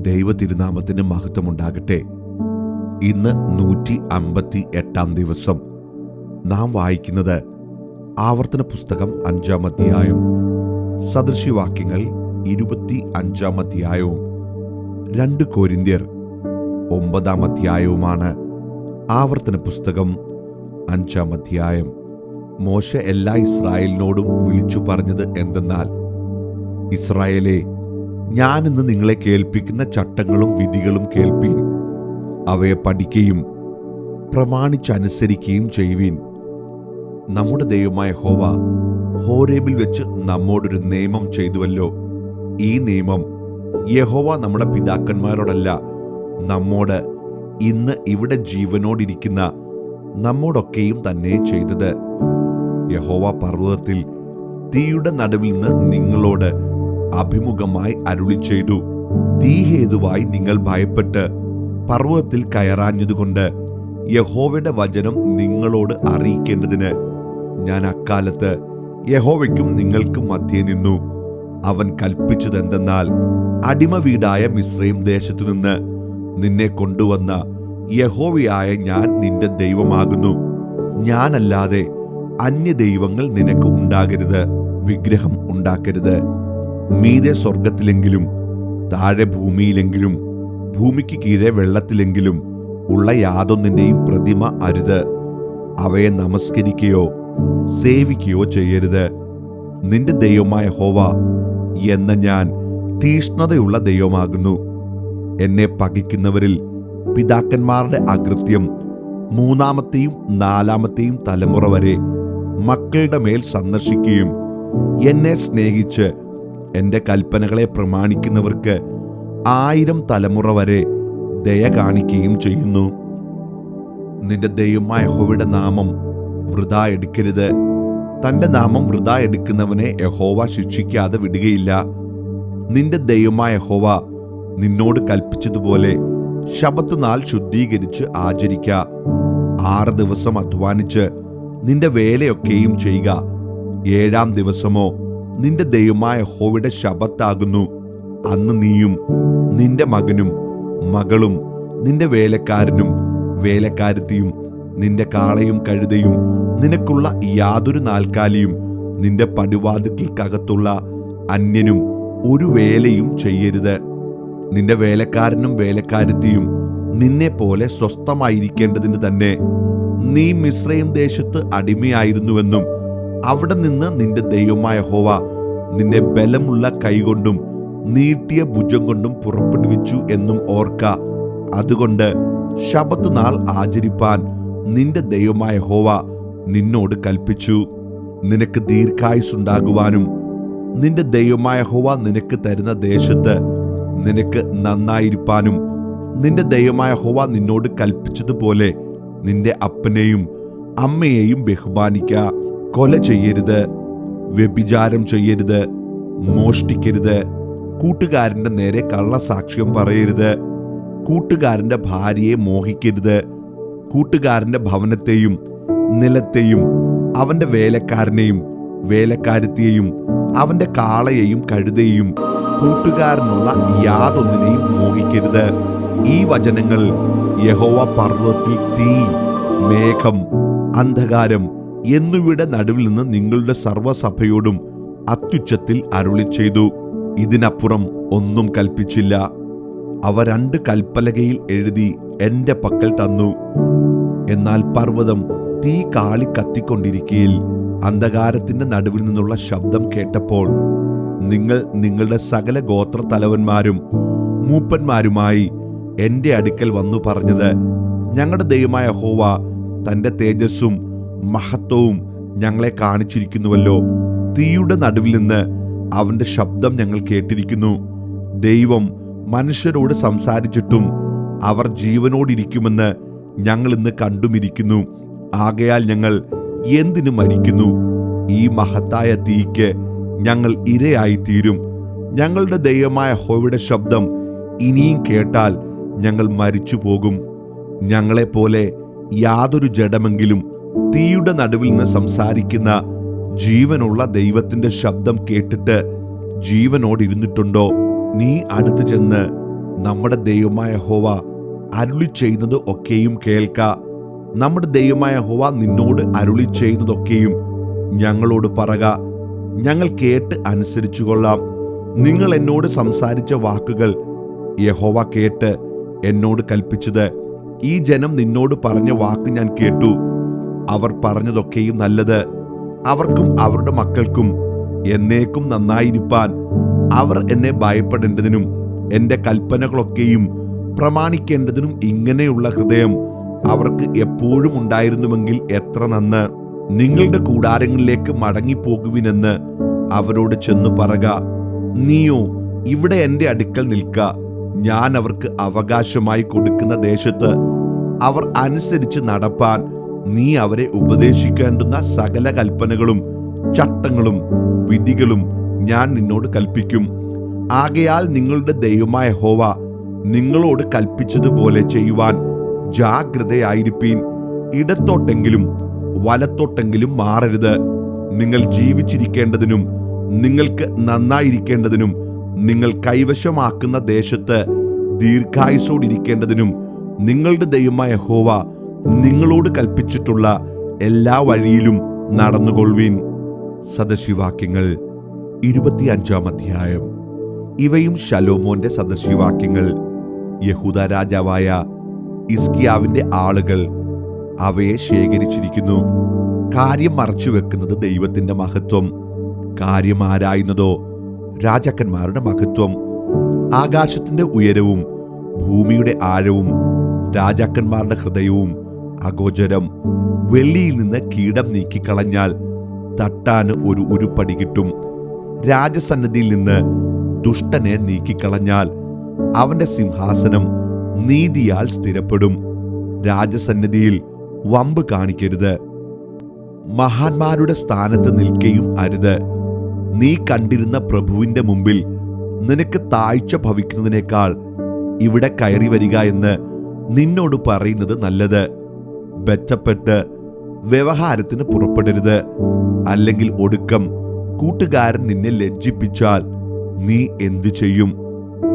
ദൈവ തിരുനാമത്തിന് മഹത്വമുണ്ടാകട്ടെ. ഇന്ന് 158 ദിവസം. നാം വായിക്കുന്നത് ആവർത്തന പുസ്തകം 5 അധ്യായം, സദൃശ്യവാക്യങ്ങൾ 25 അധ്യായവും 2 കൊരിന്ത്യർ 9 അധ്യായവുമാണ്. ആവർത്തന പുസ്തകം 5 അധ്യായം. മോശെ എല്ലാ ഇസ്രായേലിനോടും വിളിച്ചു പറഞ്ഞത് എന്തെന്നാൽ, ഇസ്രായേലേ, ഞാനിന്ന് നിങ്ങളെ കേൾപ്പിക്കുന്ന ചട്ടങ്ങളും വിധികളും കേൾപ്പീൻ. അവയെ പഠിക്കുകയും പ്രമാണിച്ചനുസരിക്കുകയും ചെയ്യുവീൻ. നമ്മുടെ ദൈവമായ യഹോവ ഹോരേബിൽ വെച്ച് നമ്മോടൊരു നിയമം ചെയ്തുവല്ലോ. ഈ നിയമം യഹോവ നമ്മുടെ പിതാക്കന്മാരോടല്ല, നമ്മോട് ഇന്ന് ഇവിടെ ജീവനോടിരിക്കുന്ന നമ്മോടൊക്കെയും തന്നെ ചെയ്തത്. യഹോവ പർവ്വതത്തിൽ തീയുടെ നടുവിൽ നിന്ന് നിങ്ങളോട് അഭിമുഖമായി അരുളി ചെയ്തു. തീ ഹേതുവായി നിങ്ങൾ ഭയപ്പെട്ട് പർവ്വതത്തിൽ കയറാഞ്ഞതുകൊണ്ട് യഹോവയുടെ വചനം നിങ്ങളോട് അറിയിക്കേണ്ടതിന് ഞാൻ അക്കാലത്ത് യഹോവയ്ക്കും നിങ്ങൾക്കും മധ്യേ നിന്നു. അവൻ കൽപ്പിച്ചതെന്തെന്നാൽ, അടിമ വീടായ മിസ്രയീം ദേശത്തു നിന്ന് നിന്നെ കൊണ്ടുവന്ന യഹോവയായ ഞാൻ നിന്റെ ദൈവമാകുന്നു. ഞാനല്ലാതെ അന്യദൈവങ്ങൾ നിനക്ക് ഉണ്ടാകരുത്. വിഗ്രഹം ഉണ്ടാക്കരുത്. മീതെ സ്വർഗത്തിലെങ്കിലും താഴെ ഭൂമിയിലെങ്കിലും ഭൂമിക്ക് കീഴെ വെള്ളത്തിലെങ്കിലും ഉള്ള യാതൊന്നിന്റെയും പ്രതിമ അരുത്. അവയെ നമസ്കരിക്കുകയോ സേവിക്കുകയോ ചെയ്യരുത്. നിന്റെ ദൈവമായ യഹോവ എന്ന ഞാൻ തീഷ്ണതയുള്ള ദൈവമാകുന്നു. എന്നെ പകയ്ക്കുന്നവരിൽ പിതാക്കന്മാരുടെ അകൃത്യം 3-ാമത്തെയും 4-ാമത്തെയും തലമുറ വരെ മക്കളുടെ മേൽ സന്ദർശിക്കുകയും എന്നെ സ്നേഹിച്ച് എന്റെ കൽപ്പനകളെ പ്രമാണിക്കുന്നവർക്ക് 1000 തലമുറ വരെ ദയ കാണിക്കുകയും ചെയ്യുന്നു. നിന്റെ ദൈവമായ യഹോവയുടെ നാമം വൃഥാ എടുക്കരുത്. തന്റെ നാമം വൃഥാ എടുക്കുന്നവനെ യഹോവ ശിക്ഷിക്കാതെ വിടുകയില്ല. നിന്റെ ദൈവമായ യഹോവ നിന്നോട് കൽപ്പിച്ചതുപോലെ ശബ്ബത്ത് നാൾ ശുദ്ധീകരിച്ച് ആചരിക്ക. 6 ദിവസം അധ്വാനിച്ച് നിന്റെ വേലയൊക്കെയും ചെയ്യുക. 7-ാം ദിവസമോ നിന്റെ ദൈവമായ യഹോവയുടെ ശബ്ബത്താകുന്നു. അന്ന് നീയും നിന്റെ മകനും മകളും നിന്റെ വേലക്കാരനും വേലക്കാരത്തിയും നിന്റെ കാളയും കഴുതയും നിനക്കുള്ള യാതൊരു നാൽക്കാലിയും നിന്റെ പടിവാതിൽക്കകത്തുള്ള അന്യനും ഒരു വേലയും ചെയ്യരുത്. നിന്റെ വേലക്കാരനും വേലക്കാരത്തിയും നിന്നെ പോലെ സ്വസ്ഥമായിരിക്കേണ്ടതിന് തന്നെ. നീ മിസ്രയീം ദേശത്ത് അടിമയായിരുന്നുവെന്നും അവിടെ നിന്ന് നിന്റെ ദൈവമായ യഹോവ നിന്നെ ബലമുള്ള കൈകൊണ്ടും നീട്ടിയ ഭുജം കൊണ്ടും പുറപ്പെടുവിച്ചു എന്നും ഓർക്ക. അതുകൊണ്ട് ശബ്ബത്ത് നാൾ ആചരിപ്പാൻ നിന്റെ ദൈവമായ യഹോവ നിന്നോട് കൽപ്പിച്ചു. നിനക്ക് ദീർഘായുസ്സുണ്ടാകുവാനും നിന്റെ ദൈവമായ യഹോവ നിനക്ക് തരുന്ന ദേശത്ത് നിനക്ക് നന്നായിരിക്കാനും നിന്റെ ദൈവമായ യഹോവ നിന്നോട് കൽപ്പിച്ചതുപോലെ നിന്റെ അപ്പനെയും അമ്മയെയും ബഹുമാനിക്ക. കൊല ചെയ്യരുത്, വ്യഭിചാരം ചെയ്യരുത്, മോഷ്ടിക്കരുത്, കൂട്ടുകാരന്റെ നേരെ കള്ളസാക്ഷ്യം പറയരുത്, കൂട്ടുകാരന്റെ ഭാര്യയെ മോഹിക്കരുത്, കൂട്ടുകാരന്റെ ഭവനത്തെയും നിലത്തെയും അവന്റെ വേലക്കാരനെയും വേലക്കാരത്തിയെയും അവന്റെ കാളയെയും കഴുതയെയും കൂട്ടുകാരനുള്ള യാതൊന്നിനെയും മോഹിക്കരുത്. ഈ വചനങ്ങൾ യഹോവ പർവ്വതത്തിൽ തീ, മേഘം, അന്ധകാരം എന്നിവയുടെ നടുവിൽ നിന്ന് നിങ്ങളുടെ സർവ്വസഭയോടും അത്യുച്ചത്തിൽ അരുളി ചെയ്തു. ഇതിനപ്പുറം ഒന്നും കൽപ്പിച്ചില്ല. അവ 2 കൽപ്പലകയിൽ എഴുതി എന്റെ പക്കൽ തന്നു. എന്നാൽ പർവ്വതം തീ കാളി കത്തിക്കൊണ്ടിരിക്കയിൽ അന്ധകാരത്തിന്റെ നടുവിൽ നിന്നുള്ള ശബ്ദം കേട്ടപ്പോൾ നിങ്ങൾ നിങ്ങളുടെ സകല ഗോത്രത്തലവന്മാരും മൂപ്പന്മാരുമായി എന്റെ അടുക്കൽ വന്നു പറഞ്ഞത്, ഞങ്ങളുടെ ദൈവമായ യഹോവ തന്റെ തേജസ്സും മഹത്വവും ഞങ്ങളെ കാണിച്ചിരിക്കുന്നുവല്ലോ. തീയുടെ നടുവിൽ നിന്ന് അവന്റെ ശബ്ദം ഞങ്ങൾ കേട്ടിരിക്കുന്നു. ദൈവം മനുഷ്യരോട് സംസാരിച്ചിട്ടും അവർ ജീവനോടിരിക്കുമെന്ന് ഞങ്ങൾ ഇന്ന് കണ്ടുമിരിക്കുന്നു. ആകയാൽ ഞങ്ങൾ എന്തിനു മരിക്കുന്നു? ഈ മഹത്തായ തീയ്ക്ക് ഞങ്ങൾ ഇരയായിത്തീരും. ഞങ്ങളുടെ ദൈവമായ യഹോവയുടെ ശബ്ദം ഇനിയും കേട്ടാൽ ഞങ്ങൾ മരിച്ചു പോകും. ഞങ്ങളെപ്പോലെ യാതൊരു ജഡമെങ്കിലും തീയുടെ നടുവിൽ നിന്ന് സംസാരിക്കുന്ന ജീവനുള്ള ദൈവത്തിന്റെ ശബ്ദം കേട്ടിട്ട് ജീവനോടിരുന്നിട്ടുണ്ടോ? നീ അടുത്തു ചെന്ന് നമ്മുടെ ദൈവമായ യഹോവ അരുളി ചെയ്യുന്നത് ഒക്കെയും കേൾക്ക. നമ്മുടെ ദൈവമായ യഹോവ നിന്നോട് അരുളി ചെയ്യുന്നതൊക്കെയും ഞങ്ങളോട് പറക. ഞങ്ങൾ കേട്ട് അനുസരിച്ചു കൊള്ളാം. നിങ്ങൾ എന്നോട് സംസാരിച്ച വാക്കുകൾ യഹോവ കേട്ട് എന്നോട് കൽപ്പിച്ചത്. ഈ ജനം നിന്നോട് പറഞ്ഞ വാക്ക് ഞാൻ കേട്ടു. അവർ പറഞ്ഞതൊക്കെയും നല്ലത്. അവർക്കും അവരുടെ മക്കൾക്കും എന്നേക്കും നന്നായിരിക്കാൻ അവർ എന്നെ ഭയപ്പെടേണ്ടതിനും എൻ്റെ കൽപ്പനകളൊക്കെയും പ്രമാണിക്കേണ്ടതിനും ഇങ്ങനെയുള്ള ഹൃദയം അവർക്ക് എപ്പോഴും ഉണ്ടായിരുന്നുവെങ്കിൽ എത്ര നന്ന്. നിങ്ങളുടെ കൂടാരങ്ങളിലേക്ക് മടങ്ങിപ്പോകുവിനെന്ന് അവരോട് ചെന്ന് പറക. നീയോ ഇവിടെ എൻ്റെ അടുക്കൽ നിൽക്ക. ഞാൻ അവർക്ക് അവകാശമായി കൊടുക്കുന്ന ദേശത്ത് അവർ അനുസരിച്ച് നടപ്പാൻ നീ അവരെ ഉപദേശിക്കേണ്ടുന്ന സകല കൽപ്പനകളും ചട്ടങ്ങളും വിധികളും ഞാൻ നിന്നോട് കൽപ്പിക്കും. ആകയാൽ നിങ്ങളുടെ ദൈവമായ യഹോവ നിങ്ങളോട് കൽപ്പിച്ചതുപോലെ ചെയ്യുവാൻ ജാഗ്രതയായിരിപ്പീൻ. ഇടത്തോട്ടെങ്കിലും വലത്തോട്ടെങ്കിലും മാറരുത്. നിങ്ങൾ ജീവിച്ചിരിക്കേണ്ടതിനും നിങ്ങൾക്ക് നന്നായിരിക്കേണ്ടതിനും നിങ്ങൾ കൈവശമാക്കുന്ന ദേശത്ത് ദീർഘായുസ്സോടിരിക്കേണ്ടതിനും നിങ്ങളുടെ ദൈവമായ യഹോവ നിങ്ങളോട് കൽപ്പിച്ചിട്ടുള്ള എല്ലാ വഴിയിലും നടന്നുകൊള്ളുവീൻ. സദൃശവാക്യങ്ങൾ 25-ാം അധ്യായം. ഇവയും ശലോമോന്റെ സദൃശവാക്യങ്ങൾ. യഹൂദാ രാജാവായ ഹിസ്കിയാവിന്റെ ആളുകൾ അവയെ ശേഖരിച്ചിരിക്കുന്നു. കാര്യം മറച്ചുവെക്കുന്നത് ദൈവത്തിന്റെ മഹത്വം, കാര്യം ആരായുന്നതോ രാജാക്കന്മാരുടെ മഹത്വം. ആകാശത്തിന്റെ ഉയരവും ഭൂമിയുടെ ആഴവും രാജാക്കന്മാരുടെ ഹൃദയവും അഗോചരം. വെള്ളിയിൽ നിന്ന് കീടം നീക്കിക്കളഞ്ഞാൽ തട്ടാന് ഒരു ഉരുപ്പടി കിട്ടും. രാജസന്നിധിയിൽ നിന്ന് ദുഷ്ടനെ നീക്കിക്കളഞ്ഞാൽ അവന്റെ സിംഹാസനം നീതിയാൽ സ്ഥിരപ്പെടും. രാജസന്നിധിയിൽ വമ്പ് കാണിക്കരുത്. മഹാന്മാരുടെ സ്ഥാനത്ത് നിൽക്കുകയും അരുത്. നീ കണ്ടിരുന്ന പ്രഭുവിന്റെ മുമ്പിൽ നിനക്ക് താഴ്ച ഭവിക്കുന്നതിനേക്കാൾ ഇവിടെ കയറി വരിക എന്ന് നിന്നോട് പറയുന്നത് നല്ലത്. ബന്ധപ്പെട്ട് വ്യവഹാരത്തിന് പുറപ്പെടരുത്. അല്ലെങ്കിൽ ഒടുക്കം കൂട്ടുകാരൻ നിന്നെ ലജ്ജിപ്പിച്ചാൽ നീ എന്തു ചെയ്യും?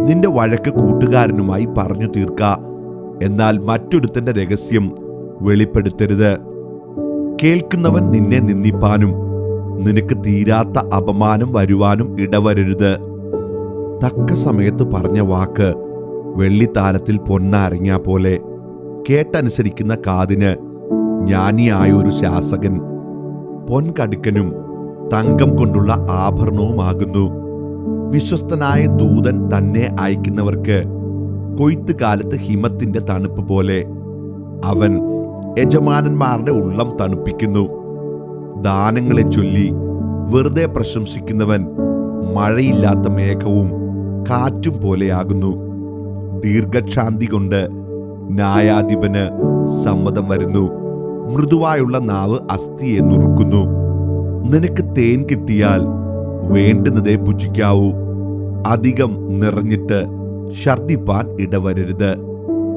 നിന്റെ വഴക്ക് കൂട്ടുകാരനുമായി പറഞ്ഞു തീർക്ക. എന്നാൽ മറ്റൊരുത്തന്റെ രഹസ്യം വെളിപ്പെടുത്തരുത്. കേൾക്കുന്നവൻ നിന്നെ നിന്ദിപ്പാനും നിനക്ക് തീരാത്ത അപമാനം വരുവാനും ഇടവരരുത്. തക്ക സമയത്ത് പറഞ്ഞ വാക്ക് വെള്ളിത്താലത്തിൽ പൊന്നാരങ്ങ പോലെ. കേട്ടനുസരിക്കുന്ന കാതിന് ജ്ഞാനിയായ ഒരു ശാസകൻ പൊൻകടുക്കനും തങ്കം കൊണ്ടുള്ള ആഭരണവുമാകുന്നു. വിശ്വസ്തനായ ദൂതൻ തന്നെ അയക്കുന്നവർക്ക് കൊയ്ത്ത് കാലത്ത് ഹിമത്തിന്റെ തണുപ്പ് പോലെ. അവൻ യജമാനന്മാരുടെ ഉള്ളം തണുപ്പിക്കുന്നു. ദാനങ്ങളെ ചൊല്ലി വെറുതെ പ്രശംസിക്കുന്നവൻ മഴയില്ലാത്ത മേഘവും കാറ്റും പോലെയാകുന്നു. ദീർഘക്ഷാന്തി കൊണ്ട് ന്യായാധിപന് സമ്മതം വരുന്നു. മൃദുവായുള്ള നാവ് അസ്ഥിയെ നുറുക്കുന്നു. നിനക്ക് തേൻ കിട്ടിയാൽ വേണ്ടുന്നതേ ഭുജിക്കാവൂ. അധികം നിറഞ്ഞിട്ട് ഛർദിപ്പാൻ ഇടവരരുത്.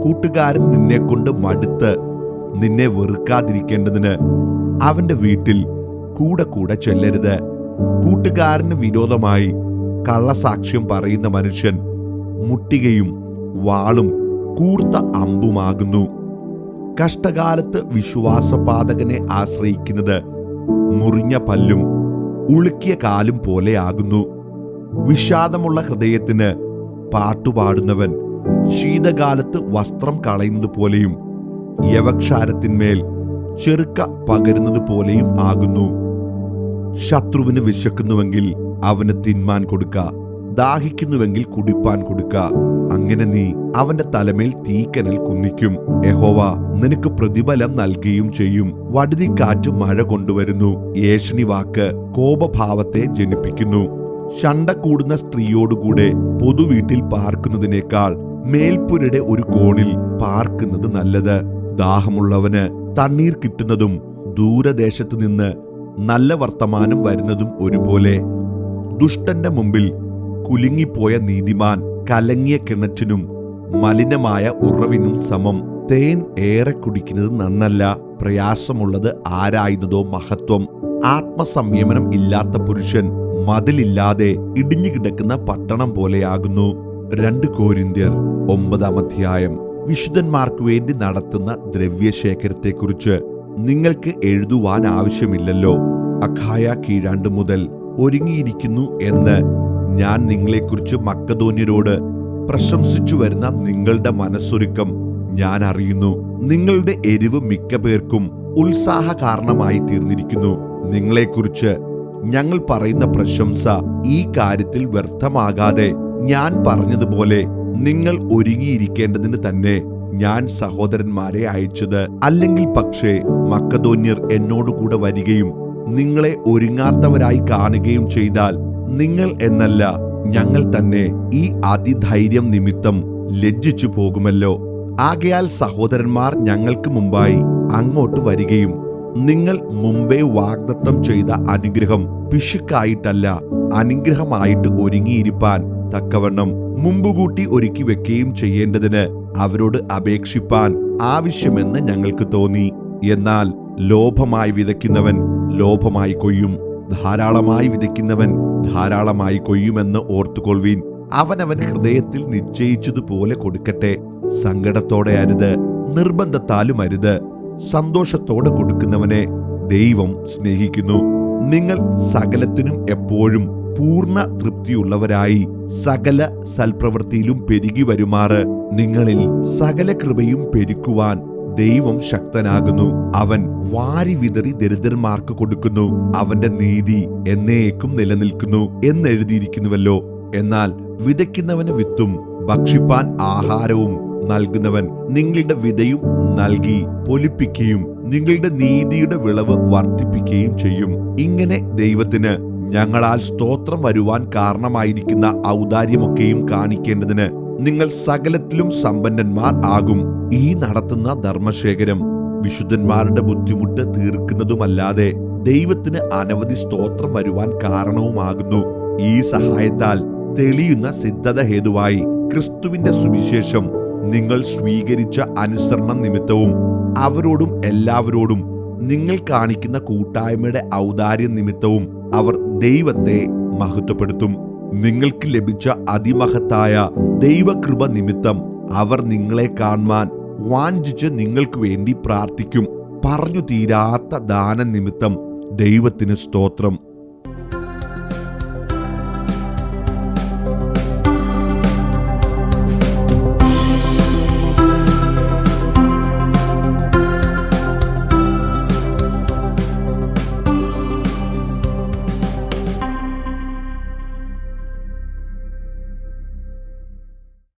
കൂട്ടുകാരൻ നിന്നെക്കൊണ്ട് മടുത്ത് നിന്നെ വെറുക്കാതിരിക്കേണ്ടതിന് അവന്റെ വീട്ടിൽ കൂടെ കൂടെ ചെല്ലരുത്. കൂട്ടുകാരന് വിരോധമായി കള്ളസാക്ഷ്യം പറയുന്ന മനുഷ്യൻ മുട്ടികയും വാളും കൂർത്ത അമ്പുമാകുന്നു. കഷ്ടകാലത്ത് വിശ്വാസപാതകനെ ആശ്രയിക്കുന്നത് മുറിഞ്ഞ പല്ലും ഉളുക്കിയ കാലും പോലെയാകുന്നു. വിഷാദമുള്ള ഹൃദയത്തിന് പാട്ടുപാടുന്നവൻ ശീതകാലത്ത് വസ്ത്രം കളയുന്നത് പോലെയും യവക്ഷാരത്തിന്മേൽ ചെറുക്ക പകരുന്നത് പോലെയും ആകുന്നു. ശത്രുവിന് വിശക്കുന്നുവെങ്കിൽ അവന് തിന്മാൻ കൊടുക്ക. ദാഹിക്കുന്നുവെങ്കിൽ കുടിപ്പാൻ കൊടുക്ക. അങ്ങനെ നീ അവന്റെ തലമേൽ തീക്കനൽ കുന്നിക്കും. യഹോവ നിനക്ക് പ്രതിഫലം നൽകുകയും ചെയ്യും. വടുതിക്കാറ്റ് മഴ കൊണ്ടുവരുന്നു. ഏഷണി വാക്ക് കോപഭാവത്തെ ജനിപ്പിക്കുന്നു. ശണ്ട കൂടുന്ന സ്ത്രീയോടുകൂടെ പൊതുവീട്ടിൽ പാർക്കുന്നതിനേക്കാൾ മേൽപ്പുരയുടെ ഒരു കോണിൽ പാർക്കുന്നത് നല്ലത്. ദാഹമുള്ളവന് തണ്ണീർ കിട്ടുന്നതും ദൂരദേശത്തു നിന്ന് നല്ല വർത്തമാനം വരുന്നതും ഒരുപോലെ. ദുഷ്ടന്റെ മുമ്പിൽ കുലുങ്ങിപ്പോയ നീതിമാൻ കലങ്ങിയ കിണറ്റിനും മലിനമായ ഉറവിനും സമം. തേൻ ഏറെ കുടിക്കുന്നത് നന്നല്ല. പ്രയാസമുള്ളത് ആരായുന്നതോ മഹത്വം. ആത്മസംയമനം ഇല്ലാത്ത പുരുഷൻ മതിലില്ലാതെ ഇടിഞ്ഞു കിടക്കുന്ന പട്ടണം പോലെയാകുന്നു. 2 കൊരിന്ത്യർ 9 അധ്യായം. വിശുദ്ധന്മാർക്ക് വേണ്ടി നടത്തുന്ന ദ്രവ്യശേഖരത്തെക്കുറിച്ച് നിങ്ങൾക്ക് എഴുതുവാൻ ആവശ്യമില്ലല്ലോ. അഖായ കീഴാണ്ട് മുതൽ ഒരുങ്ങിയിരിക്കുന്നു എന്ന് ഞാൻ നിങ്ങളെക്കുറിച്ച് മക്കദോന്യരോട് പ്രശംസിച്ചു വരുന്ന നിങ്ങളുടെ മനസ്സൊരുക്കം ഞാൻ അറിയുന്നു. നിങ്ങളുടെ എരിവ് മിക്ക പേർക്കും ഉത്സാഹ കാരണമായി തീർന്നിരിക്കുന്നു. നിങ്ങളെക്കുറിച്ച് ഞങ്ങൾ പറയുന്ന പ്രശംസ ഈ കാര്യത്തിൽ വ്യർത്ഥമാകാതെ ഞാൻ പറഞ്ഞതുപോലെ നിങ്ങൾ ഒരുങ്ങിയിരിക്കേണ്ടതിന് തന്നെ ഞാൻ സഹോദരന്മാരെ അയച്ചത്. അല്ലെങ്കിൽ പക്ഷേ മക്കദോന്യർ എന്നോടുകൂടെ വരികയും നിങ്ങളെ ഒരുങ്ങാത്തവരായി കാണുകയും ചെയ്താൽ നിങ്ങൾ എന്നല്ല ഞങ്ങൾ തന്നെ ഈ അതിധൈര്യം നിമിത്തം ലജ്ജിച്ചു പോകുമല്ലോ. ആകയാൽ സഹോദരന്മാർ ഞങ്ങൾക്ക് മുമ്പായി അങ്ങോട്ട് വരികയും നിങ്ങൾ മുമ്പേ വാഗ്ദത്തം ചെയ്ത അനുഗ്രഹം പിശുക്കായിട്ടല്ല അനുഗ്രഹമായിട്ട് ഒരുങ്ങിയിരിപ്പാൻ തക്കവണ്ണം മുമ്പുകൂട്ടി ഒരുക്കി വെക്കുകയും ചെയ്യേണ്ടതിന് അവരോട് അപേക്ഷിപ്പാൻ ആവശ്യമെന്ന് ഞങ്ങൾക്ക് തോന്നി. എന്നാൽ ലോഭമായി വിതയ്ക്കുന്നവൻ ലോഭമായി കൊയ്യും, ധാരാളമായി വിതയ്ക്കുന്നവൻ ധാരാളമായി കൊയ്യുമെന്ന് ഓർത്തുകൊള്ളുവീൻ. അവനവൻ ഹൃദയത്തിൽ നിശ്ചയിച്ചതുപോലെ കൊടുക്കട്ടെ, സങ്കടത്തോടെ അരുത്, നിർബന്ധത്താലും അരുത്. സന്തോഷത്തോടെ കൊടുക്കുന്നവനെ ദൈവം സ്നേഹിക്കുന്നു. നിങ്ങൾ സകലത്തിനും എപ്പോഴും പൂർണ്ണ തൃപ്തിയുള്ളവരായി സകല സൽപ്രവൃത്തിയിലും പെരുകി വരുമാറ് നിങ്ങളിൽ സകല കൃപയും പെരുക്കുവാൻ ദൈവം ശക്തനാകുന്നു. അവൻ വാരി വിതറി ദരിദ്രന്മാർക്ക് കൊടുക്കുന്നു. അവന്റെ നീതി എന്നേക്കും നിലനിൽക്കുന്നു എന്നെഴുതിയിരിക്കുന്നുവല്ലോ. എന്നാൽ വിതയ്ക്കുന്നവന് വിത്തും ഭക്ഷിപ്പാൻ ആഹാരവും നൽകുന്നവൻ നിങ്ങളുടെ വിതയും നൽകി പൊലിപ്പിക്കുകയും നിങ്ങളുടെ നീതിയുടെ വിളവ് വർദ്ധിപ്പിക്കുകയും ചെയ്യും. ഇങ്ങനെ ദൈവത്തിന് ഞങ്ങളാൽ സ്തോത്രം വരുവാൻ കാരണമായിരിക്കുന്ന ഔദാര്യമൊക്കെയും കാണിക്കേണ്ടതിന് നിങ്ങൾ സകലത്തിലും സമ്പന്നന്മാർ ആകും. ഈ നടത്തുന്ന ധർമ്മശേഖരം വിശുദ്ധന്മാരുടെ ബുദ്ധിമുട്ട് തീർക്കുന്നതുമല്ലാതെ ദൈവത്തിന് അനവധി സ്തോത്രം വരുവാൻ കാരണവുമാകുന്നു. ഈ സഹായത്താൽ തെളിയുന്ന സിദ്ധത ഹേതുവായി ക്രിസ്തുവിന്റെ സുവിശേഷം നിങ്ങൾ സ്വീകരിച്ച അനുസരണം നിമിത്തവും അവരോടും എല്ലാവരോടും നിങ്ങൾ കാണിക്കുന്ന കൂട്ടായ്മയുടെ ഔദാര്യം നിമിത്തവും അവർ ദൈവത്തെ മഹത്വപ്പെടുത്തും. നിങ്ങൾക്ക് ലഭിച്ച അതിമഹത്തായ ദൈവകൃപ നിമിത്തം അവർ നിങ്ങളെ കാണുവാൻ വാഞ്ചിച്ച് നിങ്ങൾക്ക് വേണ്ടി പ്രാർത്ഥിക്കും. പറഞ്ഞു തീരാത്ത ദാന നിമിത്തം ദൈവത്തിന് സ്തോത്രം.